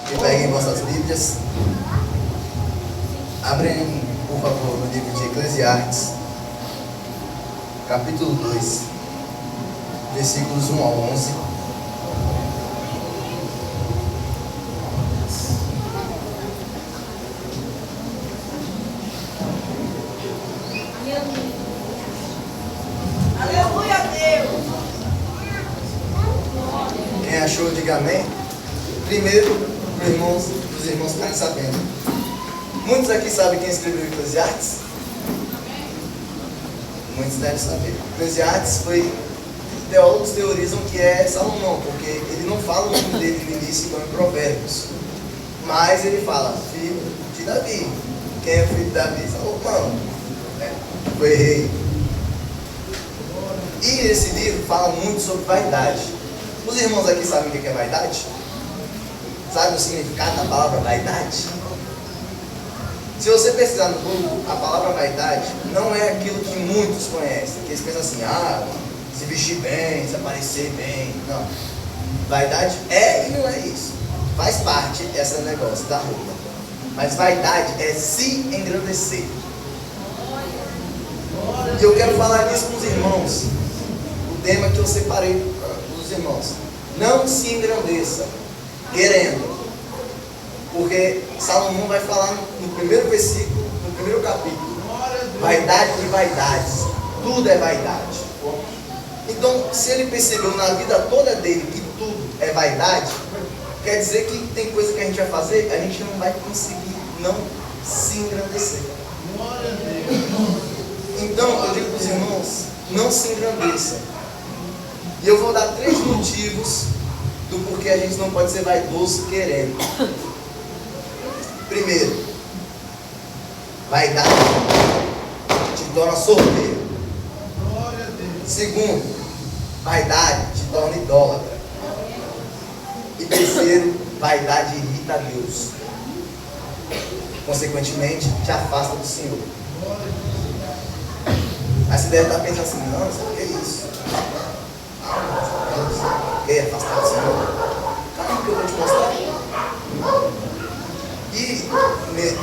Que peguem vossas Bíblias. Abrem, por favor, no livro de Eclesiastes, capítulo 2, versículos 1 ao 11. Aleluia a Deus. Quem achou, diga amém. Primeiro, os irmãos ficarem sabendo. Muitos aqui sabem quem escreveu Eclesiastes? Muitos devem saber. Eclesiastes foi, teólogos teorizam que é Salomão, porque ele não fala o nome dele no início como em Provérbios. Mas ele fala, filho de Davi. Quem é filho de Davi? Salomão. Foi rei. E esse livro fala muito sobre vaidade. Os irmãos aqui sabem o que é vaidade? Sabe o significado da palavra vaidade? Se você pesquisar no Google, a palavra vaidade não é aquilo que muitos conhecem. Que eles pensam assim, se vestir bem, se aparecer bem. Não. Vaidade é e não é isso. Faz parte esse negócio da roupa. Mas vaidade é se engrandecer. E eu quero falar nisso com os irmãos. O tema que eu separei para os irmãos. Não se engrandeça, querendo. Porque Salomão vai falar no primeiro versículo, no primeiro capítulo. Vaidade de vaidades. Tudo é vaidade. Então, se ele percebeu na vida toda dele que tudo é vaidade, quer dizer que tem coisa que a gente vai fazer, a gente não vai conseguir não se engrandecer. Então, eu digo para os irmãos, não se engrandeça. E eu vou dar 3 motivos do porquê a gente não pode ser vaidoso querendo. Primeiro, vaidade te torna sorteiro. Segundo, vaidade te torna idólatra. E terceiro, vaidade irrita a Deus. Consequentemente, te afasta do Senhor. Aí você deve estar pensando assim, não, o que é isso? Quer afastar do Senhor? Calma que eu vou te mostrar. E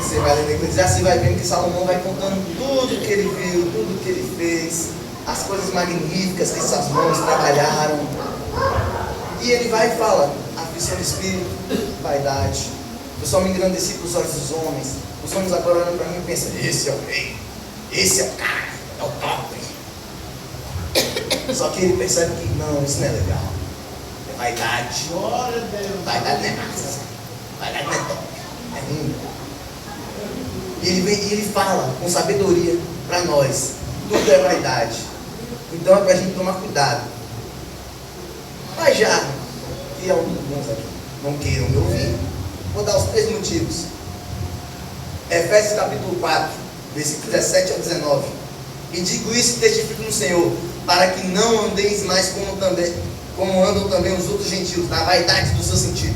você vai ler no Eclesiastes e vai vendo que Salomão vai contando tudo que ele viu, tudo que ele fez, as coisas magníficas que suas mãos trabalharam. E ele vai e fala, aflição de espírito, vaidade. Eu só me engrandeci para os olhos dos homens. Os homens agora olham para mim e pensam, esse é o rei, esse é o cara, é o top. Só que ele percebe que não, isso não é legal. É vaidade. Vaidade não é massa. Vaidade não é top. É lindo. E ele fala com sabedoria para nós. Tudo é vaidade. Então é para a gente tomar cuidado. Mas já que alguns aqui não queiram me ouvir, vou dar os 3 motivos. Efésios capítulo 4, versículos 17 a 19. E digo isso e testifico no Senhor, para que não andeis mais como andam também os outros gentios, na vaidade do seu sentido,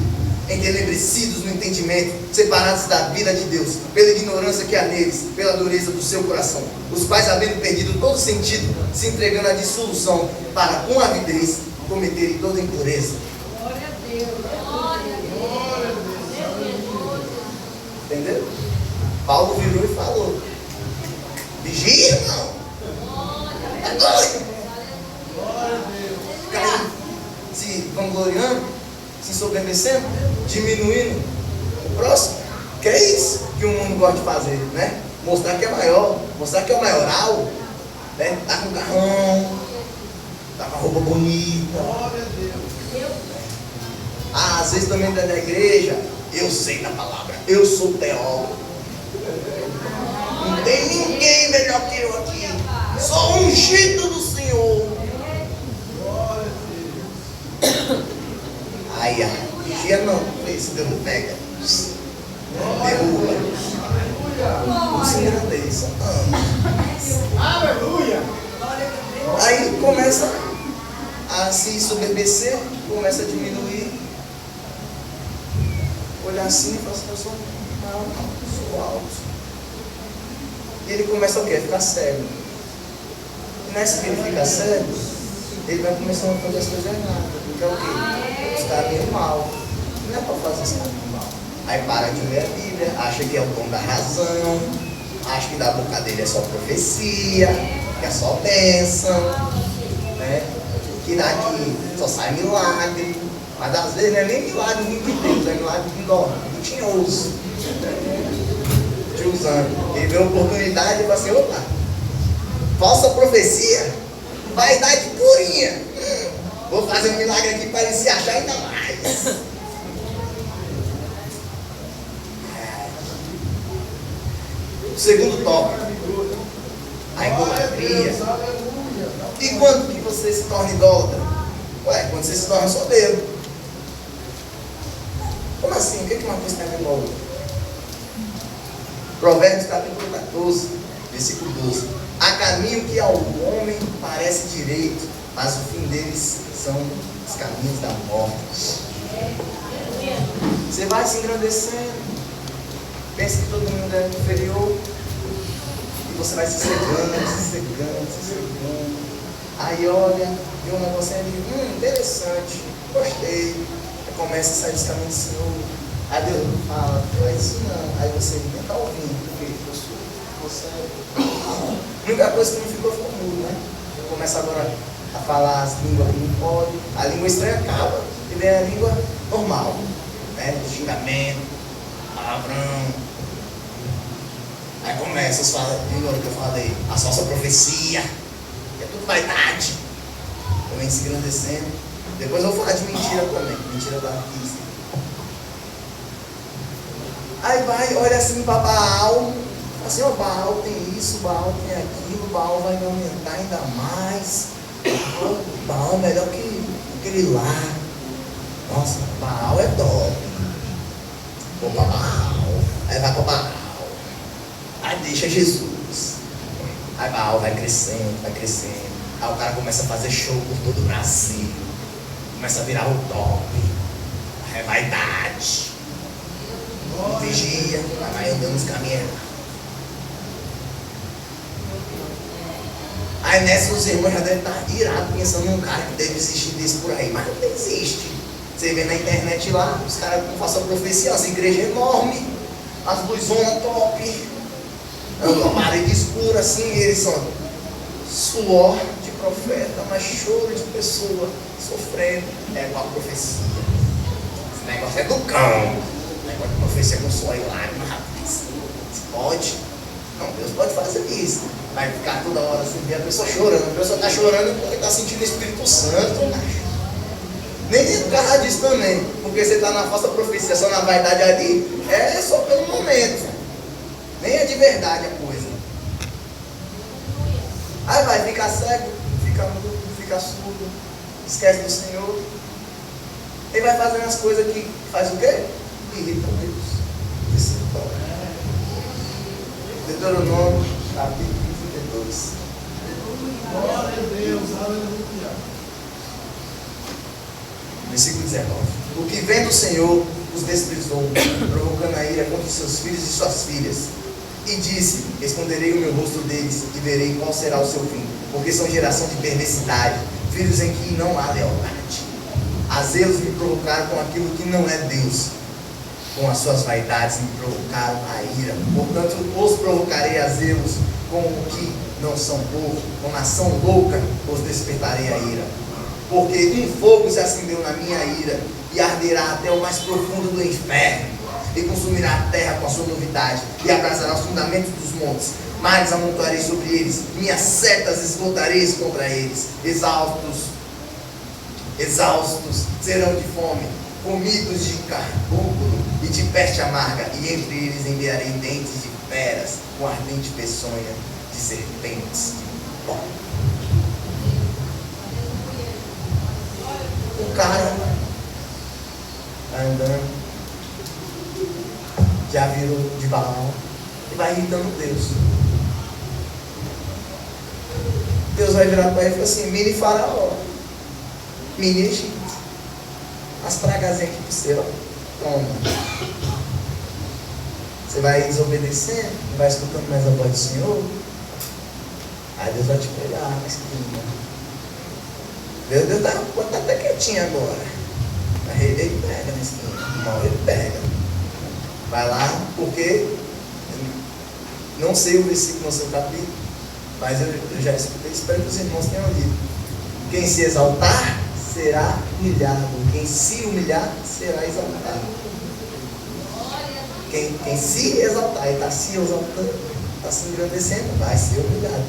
entenebrecidos no entendimento, separados da vida de Deus, pela ignorância que há neles, pela dureza do seu coração, os quais, havendo perdido todo sentido, se entregando à dissolução, para com avidez cometerem toda impureza. Glória a Deus. Glória a Deus. Entendeu? Paulo virou e falou, vigia, irmão. É doido. Ficar se vangloriando, se sobrevivendo, diminuindo o próximo. Que é isso que o mundo gosta de fazer, né? Mostrar que é maior, mostrar que é o maioral, né? Tá com carrão, tá com a roupa bonita. Às vezes também dentro da igreja, eu sei da palavra, eu sou teólogo. Não tem ninguém melhor que eu aqui. Sou ungido do Senhor. Ai, vigia não, esse Deus não pega. Derruba. Não se engrandeça. Aleluia! Aí começa a se soberbecer, começa a diminuir. Olhar assim e falar assim, eu sou alto. E ele começa o quê? A ficar cego. E nessa que ele fica cego, ele vai começando a fazer as coisas erradas. Porque é o quê? Os caminhos mal. Não é para fazer esse caminho mal. Aí para de ler a Bíblia, acha que é o dom da razão, acha que da boca dele é só profecia, que é só bênção, né? Que daqui só sai milagre, mas às vezes não é nem milagre vindo de Deus, é milagre do tinhoso, te usando. Ele vê a oportunidade e fala assim, opa, falsa profecia, vaidade purinha, vou fazer um milagre aqui para ele se achar ainda mais. O segundo tópico, a idolatria. E quando que você se torna idólatra? Ué, quando você se torna soberbo. Como assim? O que uma coisa tem a ver com a outra? Provérbios capítulo 14, versículo 12. Há caminho que ao homem parece direito, mas o fim deles são os caminhos da morte. Você vai se engrandecendo, pensa que todo mundo é inferior, e você vai se cegando. Aí olha, vê um negócio ali, interessante, gostei. Aí começa a sair dos caminhos do Senhor. Aí Deus fala, faz isso não. Aí você nem está ouvindo, porque você a única coisa que não ficou foi o mudo, né? Começa agora a falar as línguas que não pode. A língua estranha acaba e vem a língua normal, né? Xingamento, palavrão. Aí começa as falas, língua que eu falei, a falsa profecia, que é tudo vaidade. Também se engrandecendo. Depois eu vou falar de mentira também, mentira da artista. Aí vai, olha assim para Baal, assim, ó, Baal tem isso, Baal tem aquilo, Baal vai me aumentar ainda mais. Baal é melhor que aquele lá. Nossa, Baal é top. Vou para Baal, aí vai para Baal. Aí deixa Jesus. Aí Baal vai crescendo, vai crescendo. Aí o cara começa a fazer show por todo o Brasil. Começa a virar o top. É vaidade. Vigia, vai andando nos caminhos. Aí nessa os irmãos já devem estar irados pensando num cara que deve existir desse por aí. Mas não existe. Você vê na internet lá, os caras que façam profecia, as igrejas enormes, as luzonas top, uma parede escura assim, eles são suor de profeta, mas choro de pessoa sofrendo. É igual a profecia. Esse negócio é do cão. Negócio de profecia com suor e lágrima, rapaz. Pode? Não, Deus pode fazer isso. Vai ficar toda hora assim, ver a pessoa chorando. A pessoa está chorando porque está sentindo o Espírito Santo. Nem tem por causa disso também. Porque você está na falsa profecia, só na vaidade ali, é só pelo momento. Nem é de verdade a coisa. Aí vai ficar cego, fica mudo, fica surdo, esquece do Senhor. Ele vai fazendo as coisas que faz o quê? Irrita Deus. Esse Deuteronômio, capítulo 32. Glória a Deus, aleluia. Versículo 19. O que vem do Senhor os desprezou, provocando a ira contra os seus filhos e suas filhas. E disse, esconderei o meu rosto deles e verei qual será o seu fim, porque são geração de perversidade, filhos em que não há lealdade. A zelos me provocaram com aquilo que não é Deus, com as suas vaidades me provocaram a ira. Portanto, os provocarei a zelos com o que não são povo, com nação louca os despertarei a ira. Porque um fogo se acendeu na minha ira e arderá até o mais profundo do inferno, e consumirá a terra com a sua novidade, e abrasará os fundamentos dos montes. Mares amontoarei sobre eles, minhas setas esgotarei contra eles. Exaustos serão de fome, comidos de carcúnculo e de peste amarga, e entre eles enviarei dentes de feras, com ardente peçonha de serpentes de pó. O cara vai andando, já virou de Baal e vai irritando Deus. Deus vai virar para ele e falar assim: mini faraó, mini Egito, as pragazinhas aqui para você, ó, toma. Você vai desobedecendo, vai escutando mais a voz do Senhor, aí Deus vai te pegar na esquina. Deus está até quietinho agora, mas ele pega na esquina, mal ele pega. Vai lá, porque não sei o versículo no seu capítulo, mas eu já escutei, espero que os irmãos tenham lido. Quem se exaltar será humilhado, quem se humilhar será exaltado. Quem se exaltar e está se exaltando, está se engrandecendo, vai ser humilhado,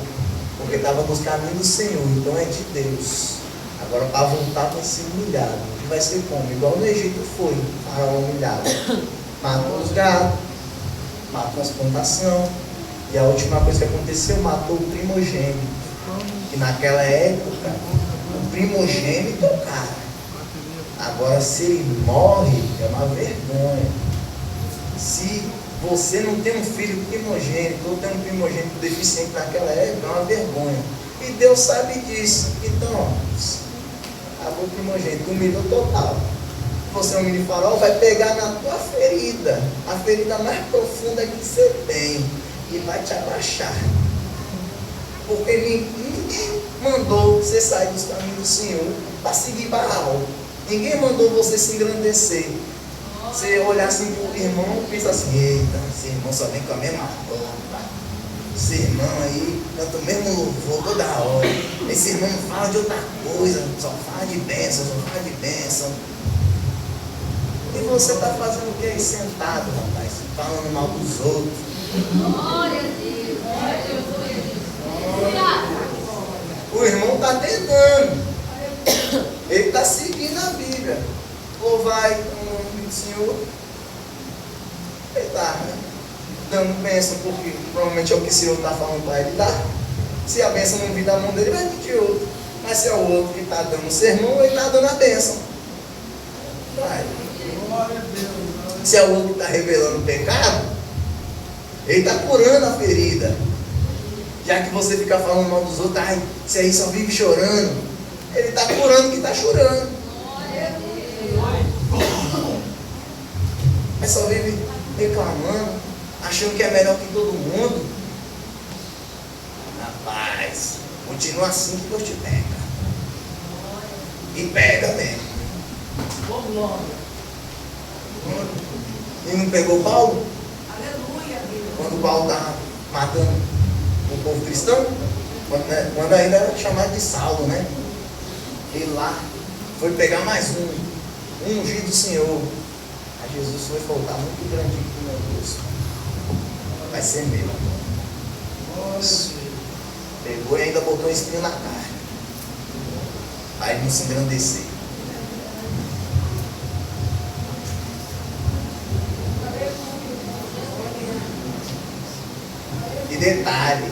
porque estava nos caminhos do Senhor, então é de Deus. Agora para voltar vai ser humilhado. E vai ser como? Igual no Egito foi, faraó humilhado. Matou os gados, matou as plantações, e a última coisa que aconteceu, matou o primogênito. E naquela época, o primogênito é o cara. Agora se ele morre, é uma vergonha. Se você não tem um filho primogênito, ou tem um primogênito deficiente naquela época, é uma vergonha. E Deus sabe disso. Então, acabou o primogênito, humilhou total. Você é um mini farol, vai pegar na tua ferida, a ferida mais profunda que você tem, e vai te abaixar. Porque ninguém mandou você sair dos caminhos do Senhor para seguir Baal. Ninguém mandou você se engrandecer. Você olhar assim para o irmão e pensa assim: eita, esse irmão só vem com a mesma roupa. Esse irmão aí canta o mesmo louvor toda hora. Esse irmão não fala de outra coisa, só fala de bênção, só fala de bênção. E você está fazendo o que aí sentado, rapaz? Falando mal dos outros. Glória a Deus. Glória a Deus. Glória a Deus. O irmão está tentando. Ele está seguindo a Bíblia. Louvai o nome do Senhor. Ele está dando bênção, porque provavelmente é o que o Senhor está falando para ele dar. Se a bênção não vir da mão dele, vai vir de outro. Mas se é o outro que está dando o sermão, ele está dando a bênção. Vai. Se é o outro que está revelando o pecado, ele está curando a ferida. Já que você fica falando mal dos outros, ai, você aí só vive chorando. Ele está curando o que está chorando. Mas só vive reclamando, achando que é melhor que todo mundo. Rapaz, continua assim que Deus te pega. E pega mesmo. E não pegou Paulo? Aleluia. Quando Paulo estava matando o povo cristão, quando ainda era chamado de Saulo, né? Ele lá foi pegar mais um ungido do Senhor. Aí Jesus foi faltar muito grande aqui, meu Deus. Vai ser meu. Pegou e ainda botou um espinho na carne. Aí ele não se engrandecer. E detalhe,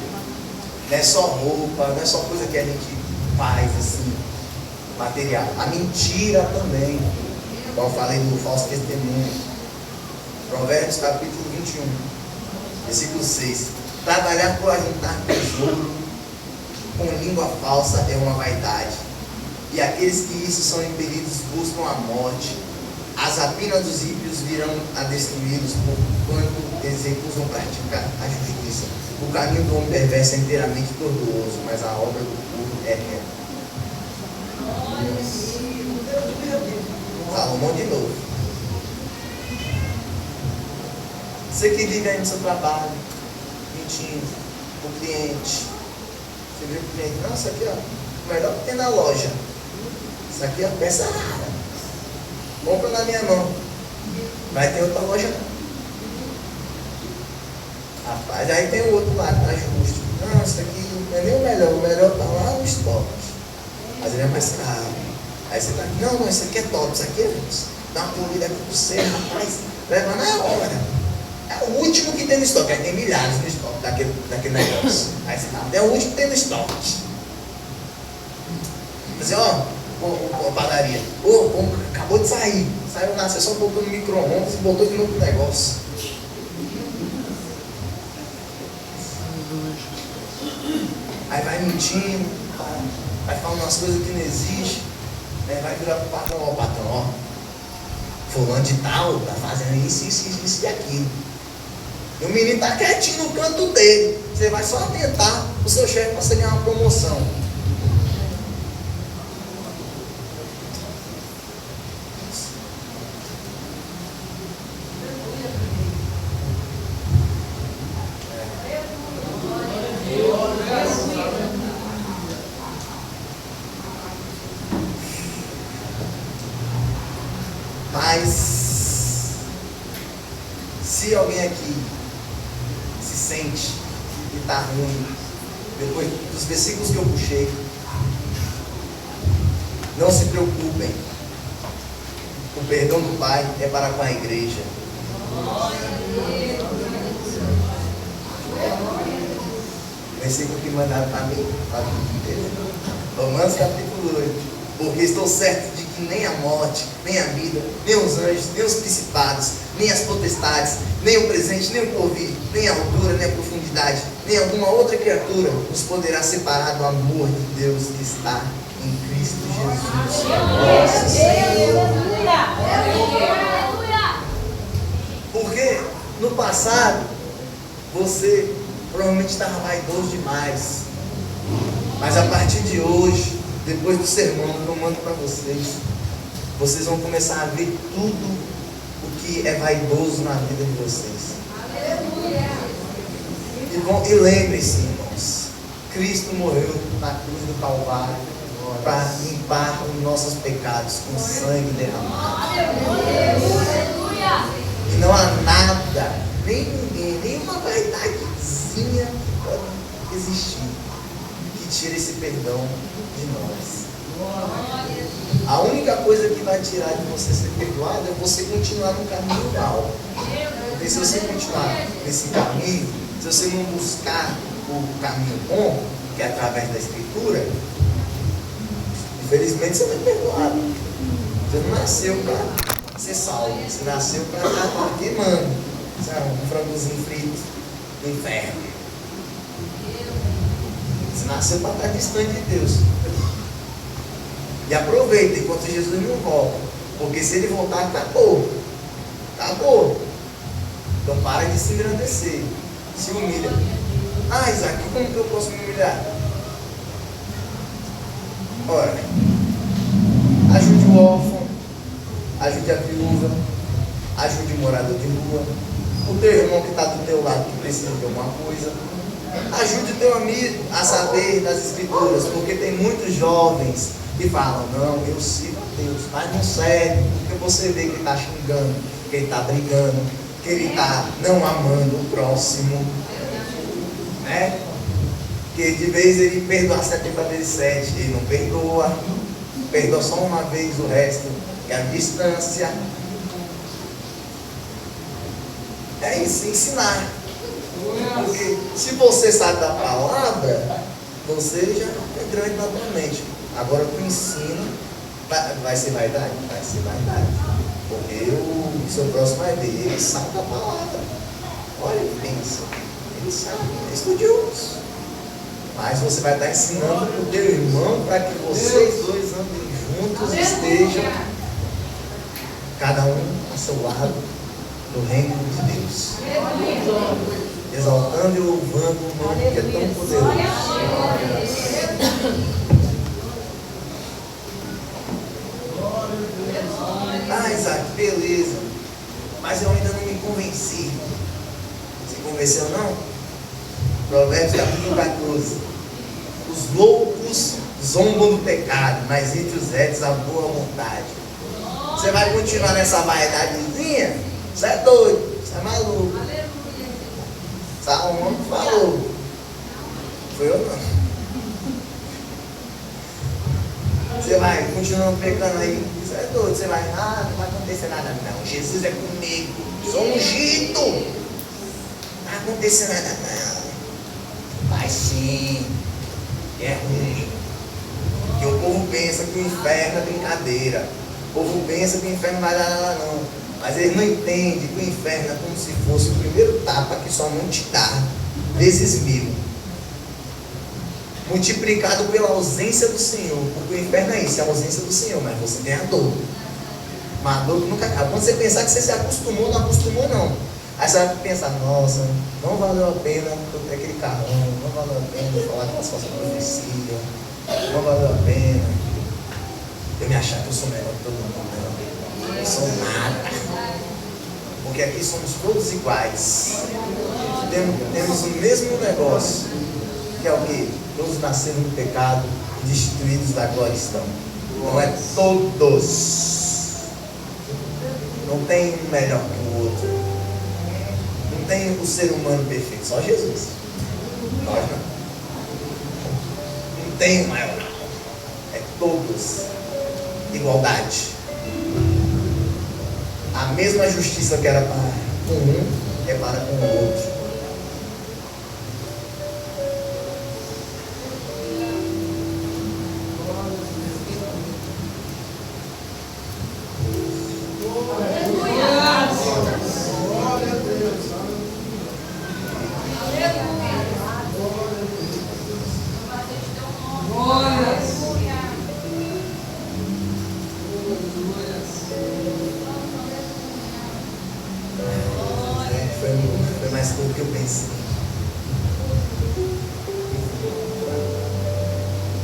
não é só roupa, não é só coisa que a gente faz assim, material. A mentira também. Como eu falei do falso testemunho. Provérbios capítulo 21, versículo 6. Trabalhar por ajuntar tesouro com língua falsa é uma vaidade. E aqueles que isso são impelidos buscam a morte. As rapinas dos ímpios virão a destruí-los, porquanto eles recusam praticar a justiça. O caminho do homem perverso é inteiramente tortuoso, mas a obra do puro é reta. Salomão de novo. Você que vive aí no seu trabalho, mentindo, o cliente. Você viu o cliente? Não, isso aqui é o melhor que tem na loja. Isso aqui é a peça rara. Compra na minha mão. Vai ter outra loja não. Rapaz, aí tem o outro lá que tá justo. Não, isso aqui não é nem o melhor tá lá no estoque. Mas ele é mais caro. Aí você tá aqui, não, isso aqui é top, isso aqui é dá uma polida aqui pra você, rapaz, leva na hora. É o último que tem no estoque, aí tem milhares no estoque daquele negócio. Aí você tá, é o último que tem no estoque. Mas ó, padaria, acabou de sair, saiu lá, você só botou no micro-ondas e botou de novo no negócio. Aí vai mentindo, vai falando umas coisas que não existem. Vai virar para o patrão, ó patrão, ó, fulano de tal, tá fazendo isso e aquilo. E o menino tá quietinho no canto dele. Você vai só atentar o seu chefe para você ganhar uma promoção. Mas, se alguém aqui se sente que está ruim, depois dos versículos que eu puxei, não se preocupem. O perdão do Pai é para com a igreja. O versículo que mandaram para mim, Romanos capítulo 8. Porque estou certo de que nem a morte, nem a vida, nem os anjos, nem os principados, nem as potestades, nem o presente, nem o porvir, nem a altura, nem a profundidade, nem alguma outra criatura nos poderá separar do amor de Deus que está em Cristo Jesus. Nossa Senhor. Porque no passado você provavelmente estava vaidoso demais. Mas a partir de hoje, depois do sermão que eu mando para vocês, vocês vão começar a ver tudo o que é vaidoso na vida de vocês. E lembrem-se, irmãos, Cristo morreu na cruz do Calvário para limpar os nossos pecados com sangue derramado. E não há nada, nem ninguém, nenhuma vaidadezinha que pode existir que tire esse perdão de nós. A única coisa que vai tirar de você ser perdoado é você continuar no caminho mal. Porque se você continuar nesse caminho, se você não buscar o caminho bom, que é através da Escritura, infelizmente você não é perdoado. Você não nasceu para ser salvo, você nasceu para estar queimando, sabe? Um frangozinho frito no inferno. Você nasceu para estar distante de Deus. E aproveita enquanto Jesus não volta. Porque se ele voltar, acabou. Acabou. Então para de se engrandecer. Se humilha. Ah, Isaac, como que eu posso me humilhar? Ora, ajude o órfão, ajude a viúva, ajude o morador de rua, o teu irmão que está do teu lado que precisa de alguma coisa. Ajude o teu amigo a saber das Escrituras, porque tem muitos jovens que falam, não, eu sigo a Deus, mas não serve, porque você vê que ele está xingando, que ele está brigando, que ele está não amando o próximo, né? Que de vez ele perdoa 70 vezes 7, ele não perdoa, perdoa só uma vez, o resto é a distância. É isso, ensinar. Porque se você sabe da palavra, você já é grande naturalmente. Agora o ensino vai ser vaidade? Vai ser vaidade. Porque o seu próximo vai ver, ele sabe da palavra. Olha, ele pensa, ele sabe, é estudioso. Mas você vai estar ensinando para o teu irmão para que vocês dois andem juntos e estejam, cada um a seu lado, no reino de Deus. Exaltando e louvando o nome que é tão poderoso. Ah, Isaac, beleza. Mas eu ainda não me convenci. Se convenceu não? Provérbios capítulo 14. Os loucos zombam do pecado, mas entre os retos a boa vontade. Você vai continuar nessa vaidadezinha? Você é doido, você é maluco. Salomão falou. Foi eu não. Você vai continuando pecando aí. Você é doido, você vai, não vai acontecer nada não. Jesus é comigo. Sou ungido. Não vai acontecer nada não. Vai sim. É ruim. Porque o povo pensa que o inferno é brincadeira. O povo pensa que o inferno não vai dar nada não. Mas eles não entendem que o inferno é como se fosse o primeiro tapa que sua mão te dá, vezes 1000. Multiplicado pela ausência do Senhor. Porque o inferno é isso, é a ausência do Senhor. Mas você tem a dor. Uma dor que nunca acaba. Quando você pensar que você se acostumou, não acostumou não. Aí você vai pensar, nossa, não valeu a pena eu ter aquele carrão, não valeu a pena eu falar com as falsas profecias, não valeu a pena eu me achar que eu sou melhor que todo mundo, não. Eu sou nada. Porque aqui somos todos iguais. Temos o mesmo negócio, que é o quê? Todos nasceram no pecado e destituídos da glória estão. Não é todos. Não tem um melhor que o outro. Não tem o ser humano perfeito, só Jesus. Nós não. Não tem o maior, não. É todos. Igualdade. A mesma justiça que era para com um, é para com o outro. Foi mais do que eu pensei.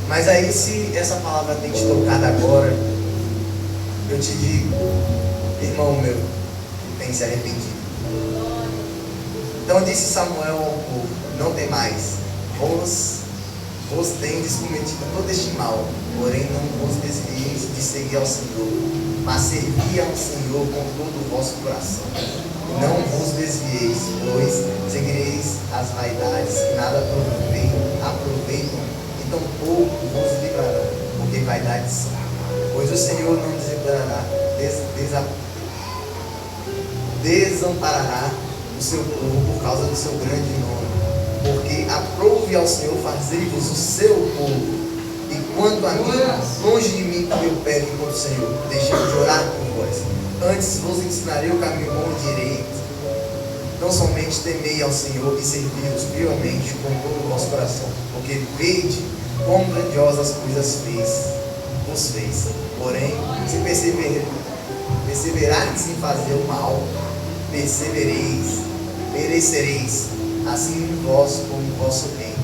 Mas aí, se essa palavra tem te tocado agora, eu te digo, irmão meu, que tem se arrependido. Então disse Samuel ao povo: não tem mais, vos tendes cometido todo este mal, porém não vos desvieis de seguir ao Senhor, mas servi ao Senhor com todo o vosso coração. Não vos desvieis, pois seguireis as vaidades que nada aproveitam, e tampouco vos livrarão, porque vaidades são. Pois o Senhor não desamparará o seu povo por causa do seu grande nome, porque aprouve ao Senhor fazer-vos o seu povo. E quanto a mim, longe de mim que eu pegue contra o Senhor, deixando de orar por vós. Antes vos ensinarei o caminho bom e direito. Não somente temei ao Senhor e servi-vos fielmente com todo o vosso coração, porque vede quão grandiosas coisas vos fez. Porém, se perseverardes em fazer o mal, perecereis, assim vós como vosso bem.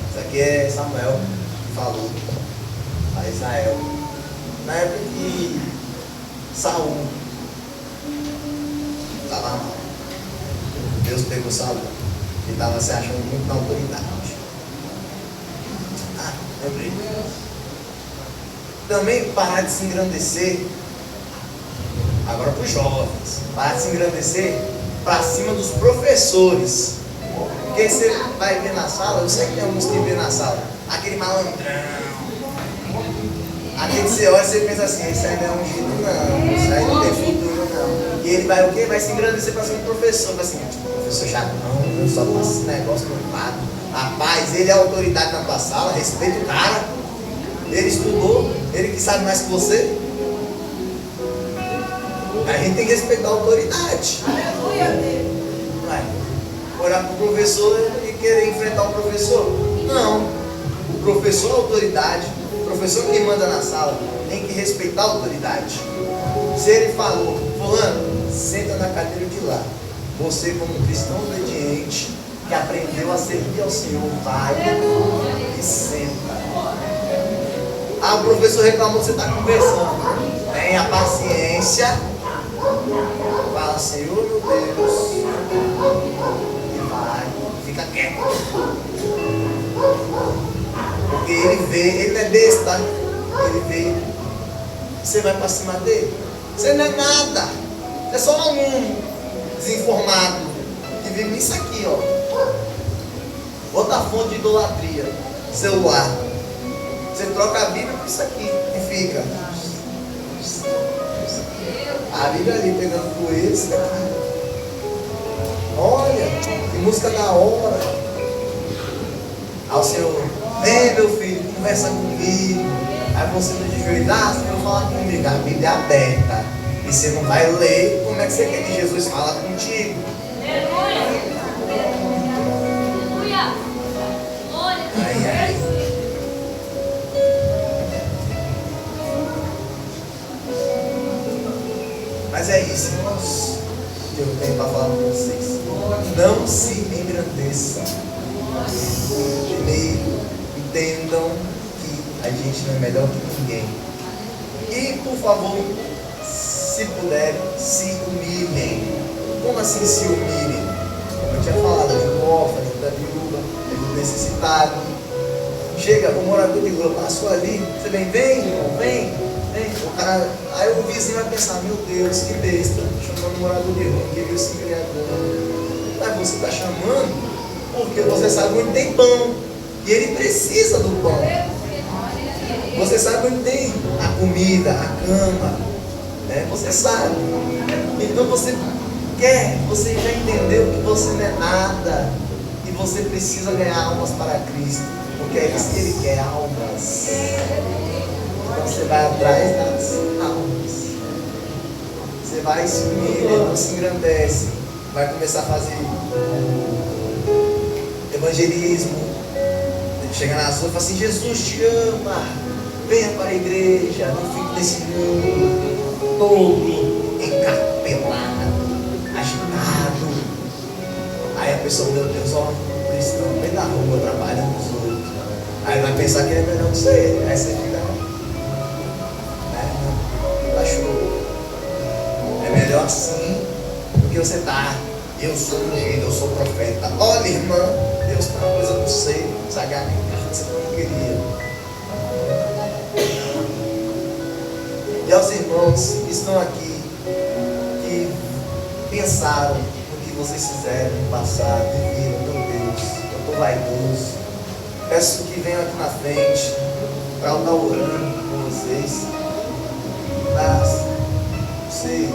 Isso aqui é Samuel que falou a Israel. Na época que Saul estava mal, Deus pegou Saul, que estava se achando muito na autoridade. Lembrei. Também parar de se engrandecer, agora para os jovens, parar de se engrandecer para cima dos professores. Porque você vai ver na sala, eu sei que tem alguns que vê na sala, aquele malandrão, aquele que você olha e você pensa assim: isso aí não é ungido não, isso aí não tem futuro não. E ele vai o quê? Vai se engrandecer para cima do professor, vai assim: professor chato não, eu só faço esse negócio no quadro. Rapaz, ele é autoridade na tua sala, respeita o cara, ele estudou, ele que sabe mais que você. A gente tem que respeitar a autoridade. Não é olhar para o professor e querer enfrentar o professor. Não. O professor é autoridade. O professor que manda na sala tem que respeitar a autoridade. Se ele falou: fulano, senta na cadeira de lá. Você, como um cristão obediente, que aprendeu a servir ao Senhor, vai e senta. Ah, o professor reclamou que você está conversando. Tenha paciência. Fala: Senhor, meu Deus. E vai, fica quieto. Porque ele vê, ele não é besta, tá? Ele vê. Você vai para cima dele. Você não é nada. É só um aluno desinformado que vive nisso aqui, ó. Outra fonte de idolatria, celular. Você troca a Bíblia por isso aqui e fica. A Bíblia ali pegando poeira, isso daqui. Olha, que música da hora. Ao Senhor: vem meu filho, conversa comigo. Aí você não de joelho: Senhor, fala comigo. A Bíblia é aberta. E você não vai ler, como é que você quer que Jesus fale contigo? Ai. Mas é isso, irmãos, que eu tenho para falar com vocês. Não se engrandeçam. Primeiro, entendam que a gente não é melhor que ninguém. E, por favor, se puderem, se humilhem. Como assim se humilhem? Como eu tinha falado, ajuda o órfão, ajuda a viúva, ajuda o necessitado. Chega, o morador de rua passou ali, você vem, irmão, vem, Amém? O cara, aí o vizinho vai pensar, meu Deus, que besta, chamando o morador de rua, que viu se embriagando. Mas você está chamando porque você sabe onde tem pão. E ele precisa do pão. Você sabe onde tem a comida, a cama. Né? Você sabe. Então você quer, você já entendeu que você não é nada. E você precisa ganhar almas para Cristo. Porque é isso que Ele quer, almas. Então você vai atrás das almas. Você vai se unir, Ele não se engrandece. Vai começar a fazer evangelismo. Chega nas ruas e fala assim, Jesus te ama. Venha para a igreja. Não fique nesse mundo todo encapelado, agitado. Aí a pessoa, meu Deus, ó, um cristão no meio da rua, trabalhando com os outros. Aí vai pensar que ele é melhor que você. Aí você fica, achou. É melhor assim do que você tá. Eu sou ungido, eu sou profeta. Olha, irmã, Deus tem uma coisa com você. Você agarra em casa que você não queria. E aos irmãos que estão aqui, que pensaram no que vocês fizeram no passado, e viram, meu Deus, eu estou vaidoso. Peço que venham aqui na frente para eu estar orando por vocês. Para você,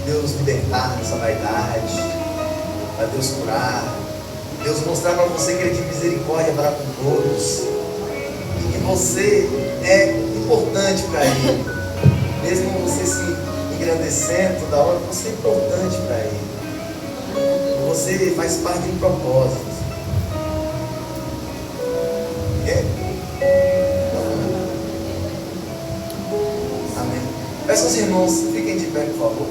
Deus libertar dessa vaidade, para Deus curar, Deus mostrar para você que Ele tem misericórdia para com todos, e que você é importante para Ele, mesmo você se engrandecendo toda hora, você é importante para Ele, você faz parte de um propósito. Amém. Peço aos irmãos, fiquem de pé, por favor.